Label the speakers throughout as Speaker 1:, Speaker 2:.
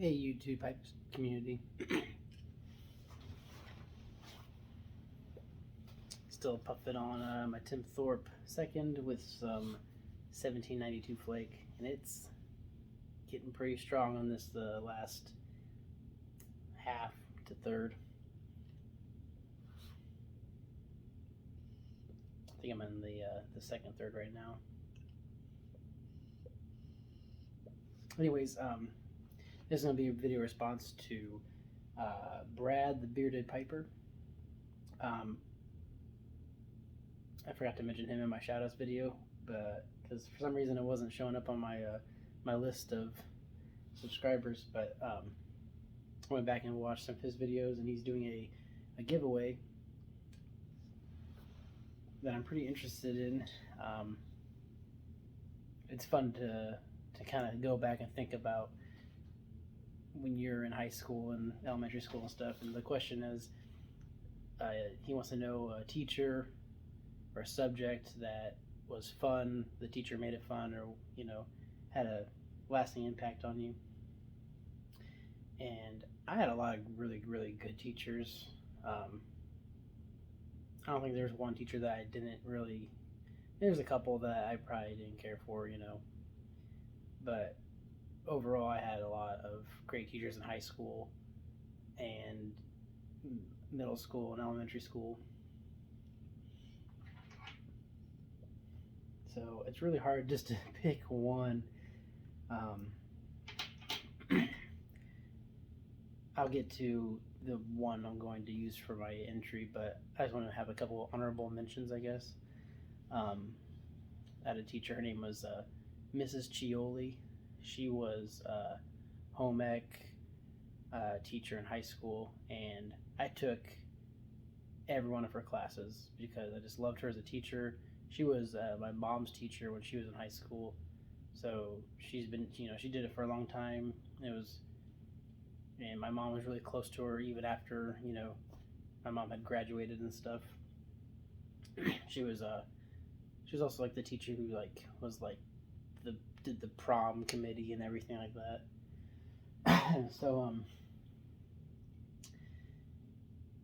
Speaker 1: Hey YouTube hype community. Still puffing on my Tim Thorpe second with some 1792 flake, and it's getting pretty strong on this last half to third. I think I'm in the second third right now. Anyways, this is gonna be a video response to Brad the Bearded Piper. I forgot to mention him in my shoutouts video, but because for some reason it wasn't showing up on my my list of subscribers. But I went back and watched some of his videos, and he's doing a giveaway that I'm pretty interested in. It's fun to kind of go back and think about when you're in high school and elementary school and stuff. And the question is, he wants to know a teacher or a subject that was fun, the teacher made it fun, or had a lasting impact on you. And I had a lot of really good teachers. I don't think there's one teacher that I didn't really. There's a couple that I probably didn't care for, but overall I had a lot of great teachers in high school and middle school and elementary school. So it's really hard just to pick one. I'll get to the one I'm going to use for my entry, but I just want to have a couple honorable mentions, I guess. I had a teacher, her name was Mrs. Chioli. She was a home ec teacher in high school, and I took every one of her classes because I just loved her as a teacher. She was my mom's teacher when she was in high school, so she's been, she did it for a long time. And my mom was really close to her even after, my mom had graduated and stuff. She was also like the teacher who did the prom committee and everything like that. So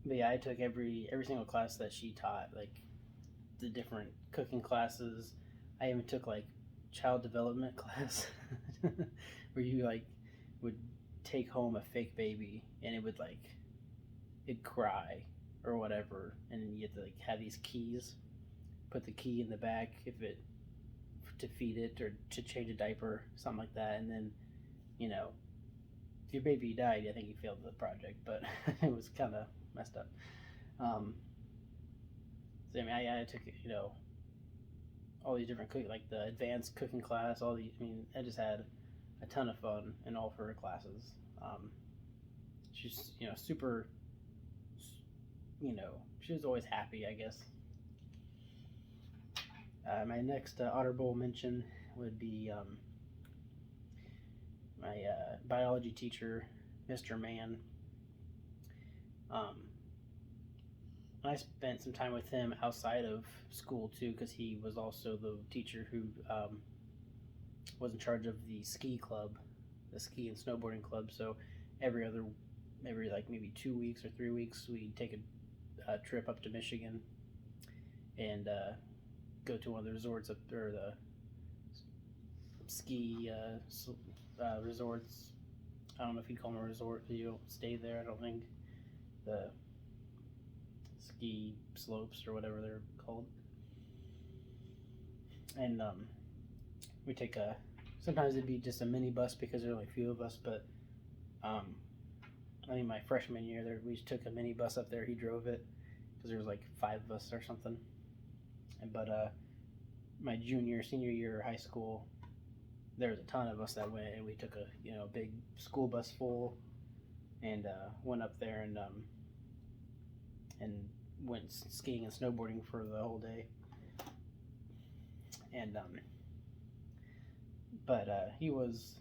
Speaker 1: but yeah, I took every single class that she taught, like the different cooking classes. I even took like child development class where you would take home a fake baby and it'd cry or whatever, and you had to have these keys, put the key in the back to feed it or to change a diaper, something like that. And then if your baby died, I think you failed the project, but it was kind of messed up. So I took all these different like the advanced cooking class, all these. I just had a ton of fun in all of her classes. She's super. She was always happy, I guess. My next honorable mention would be my biology teacher, Mr. Mann. I spent some time with him outside of school too, because he was also the teacher who was in charge of the ski club, the ski and snowboarding club. So every maybe 2 weeks or 3 weeks, we'd take a trip up to Michigan and go to one of the resorts up there, the ski resorts. I don't know if you'd call them a resort. You don't stay there, I don't think. The ski slopes or whatever they're called. And we take sometimes it'd be just a mini bus because there are only a few of us, but I think my freshman year there we took a mini bus up there. He drove it because there was like 5 of us or something. But my senior year of high school, there was a ton of us that went, and we took a big school bus full and went up there and went skiing and snowboarding for the whole day. And he was,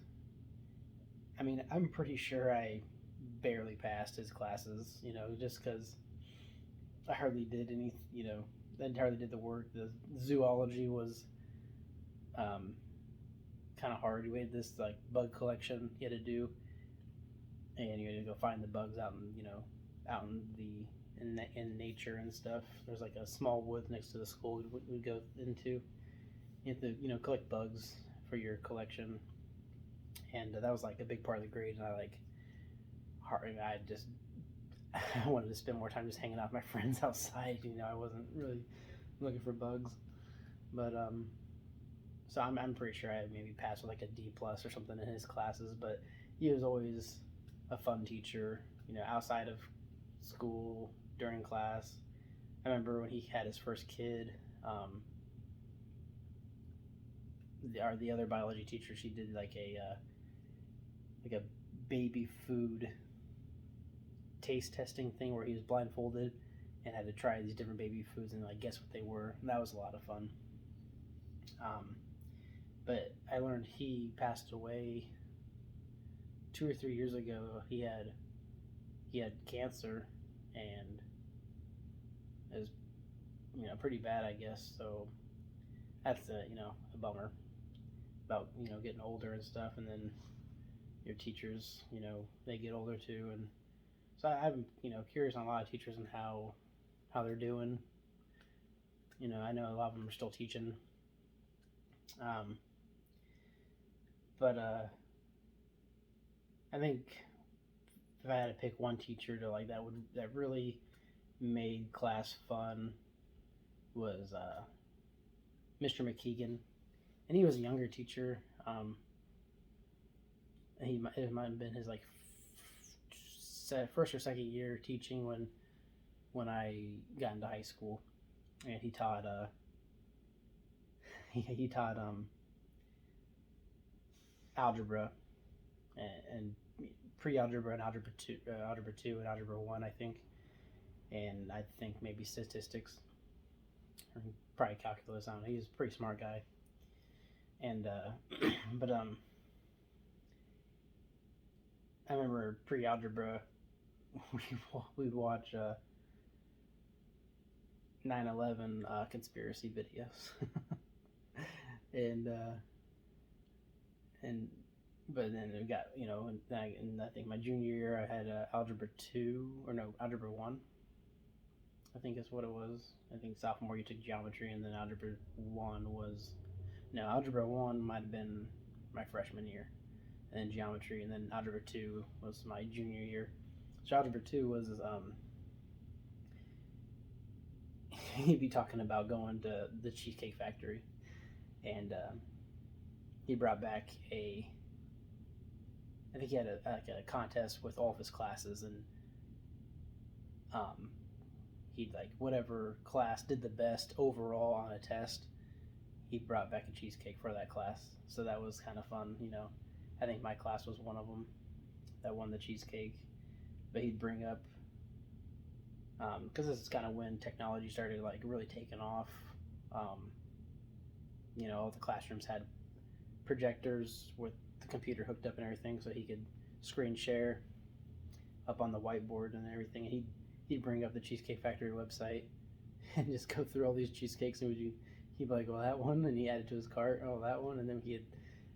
Speaker 1: I'm pretty sure I barely passed his classes, just because I hardly did any, I hardly did the work. The zoology was kind of hard. We had this bug collection you had to do, and you had to go find the bugs out in out in the in nature and stuff. There's like a small woods next to the school we'd go into. You have to collect bugs for your collection, and that was like a big part of the grade. And I just I wanted to spend more time just hanging out with my friends outside. I wasn't really looking for bugs, but so I'm pretty sure I maybe passed with like a D plus or something in his classes. But he was always a fun teacher. Outside of school, during class. I remember when he had his first kid. The other biology teacher, she did like a baby food taste testing thing where he was blindfolded and had to try these different baby foods and like guess what they were. And that was a lot of fun. But I learned he passed away 2 or 3 years ago. He had cancer, and it was pretty bad, I guess. So that's a bummer about getting older and stuff, and then your teachers they get older too, and so I'm curious on a lot of teachers and how they're doing. I know a lot of them are still teaching, but I think if I had to pick one teacher to like that really made class fun was Mr. McKeegan, and he was a younger teacher. It might have been his like first or second year teaching when I got into high school, and he taught he taught algebra and pre-algebra and algebra two and algebra one, I think, and I think maybe statistics or probably calculus. I don't know. He's a pretty smart guy, and but I remember pre-algebra we'd watch 9/11 conspiracy videos, and but then we got and I think my junior year I had algebra 2 or no algebra 1. I think that's what it was. I think sophomore you took geometry, and then algebra 1 was algebra 1 might have been my freshman year, and then geometry, and then algebra 2 was my junior year. So algebra 2 was he'd be talking about going to the Cheesecake Factory, and he brought back I think he had a contest with all of his classes, and he'd like whatever class did the best overall on a test, he brought back a cheesecake for that class. So that was kind of fun. I think my class was one of them that won the cheesecake. But he'd bring up because this is kind of when technology started like really taking off. All the classrooms had projectors with the computer hooked up and everything, so he could screen share up on the whiteboard and everything. And he'd bring up the Cheesecake Factory website and just go through all these cheesecakes, and he'd be like, "Well, that one," and he added to his cart, "Oh, that one," and then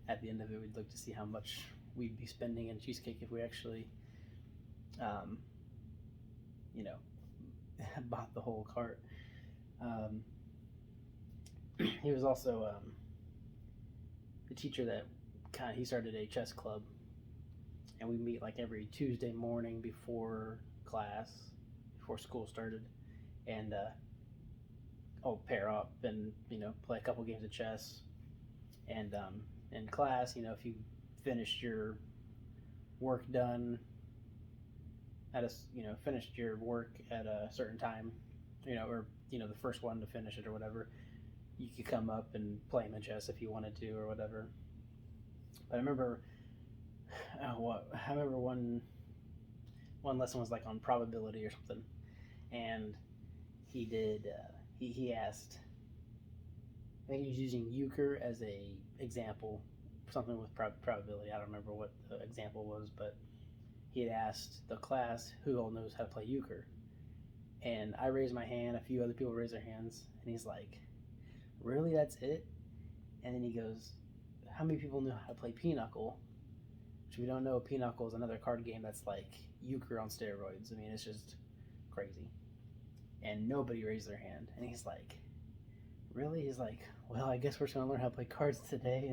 Speaker 1: at the end of it, we'd look to see how much we'd be spending in cheesecake if we actually, bought the whole cart. He was also the teacher that he started a chess club, and we meet like every Tuesday morning before class, before school started, and all pair up and play a couple games of chess. And in class, if you finished your work done finished your work at a certain time, or the first one to finish it or whatever, you could come up and play him in chess if you wanted to or whatever. But I remember one lesson was like on probability or something, and he did he asked, I think he was using euchre as a example, something with probability. I don't remember what the example was, but he had asked the class who all knows how to play euchre, and I raised my hand. A few other people raised their hands, and he's like, "Really, that's it?" And then he goes, "How many people know how to play pinochle?" which if you don't know, Pinochle is another card game that's like euchre on steroids. I mean, it's just crazy. And nobody raised their hand. And he's like, really? He's like, well, I guess we're just gonna learn how to play cards today.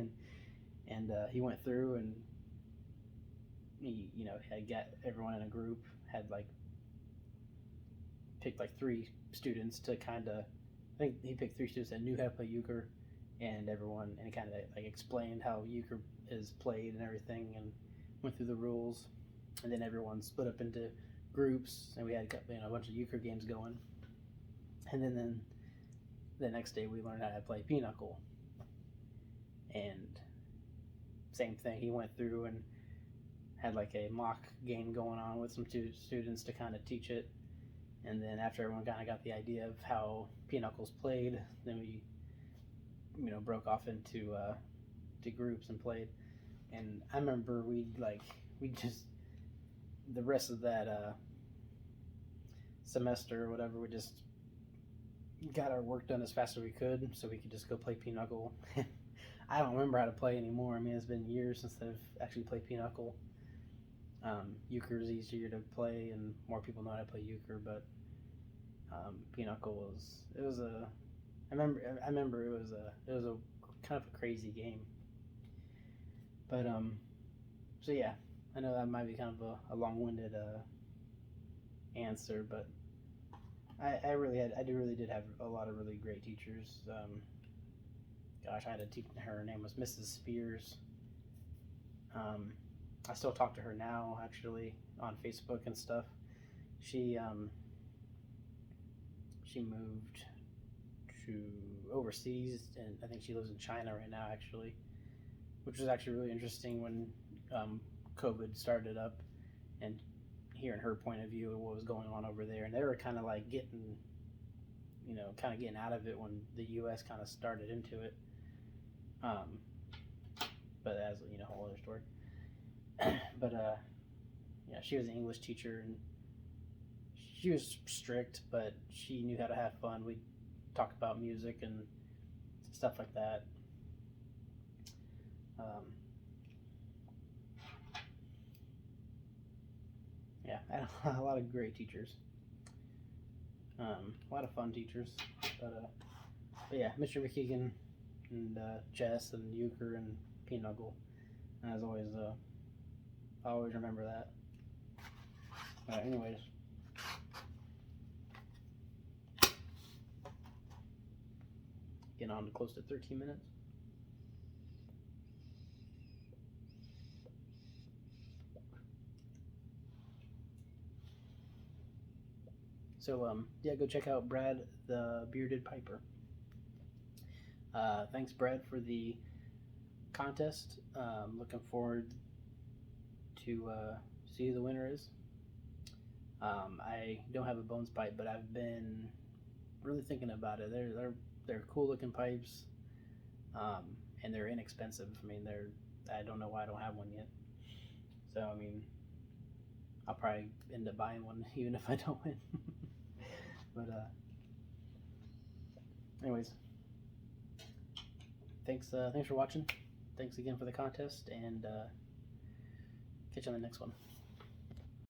Speaker 1: And he went through and he, had got everyone in a group, had like picked like 3 students to kind of, I think he picked 3 students that knew how to play euchre, and he kind of like explained how euchre is played and everything, and went through the rules, and then everyone split up into groups, and we had a bunch of euchre games going, and then the next day we learned how to play Pinochle, and same thing, he went through and had like a mock game going on with some students to kind of teach it. And then after everyone kind of got the idea of how Pinocle's played, then we, broke off into to groups and played. And I remember we just, the rest of that semester or whatever, we just got our work done as fast as we could so we could just go play Pinochle. I don't remember how to play anymore. I mean, it's been years since I've actually played Pinochle. Euchre is easier to play and more people know how to play euchre, but Pinochle I remember it was a kind of a crazy game. But so yeah, I know that might be kind of a long-winded answer, but I really did have a lot of really great teachers. Gosh, I had a teacher, her name was Mrs. Spears. I still talk to her now, actually, on Facebook and stuff. She moved to overseas, and I think she lives in China right now, actually, which was actually really interesting when COVID started up, and hearing her point of view of what was going on over there. And they were kind of like getting out of it when the U.S. kind of started into it. But that's a whole other story. But yeah, she was an English teacher, and she was strict, but she knew how to have fun. We'd talk about music and stuff like that. Yeah, I had a lot of great teachers. A lot of fun teachers. But yeah, Mr. McKeegan and chess and euchre and Pinochle. And as always, I always remember that. Anyways. Getting on to close to 13 minutes. So, yeah, go check out Brad the Bearded Piper. Thanks, Brad, for the contest. Looking forward to see who the winner is. I don't have a Bones pipe, but I've been really thinking about it. They're cool looking pipes, and they're inexpensive. I mean, I don't know why I don't have one yet. So I mean, I'll probably end up buying one even if I don't win. But anyways, thanks for watching. Thanks again for the contest, and catch you on the next one.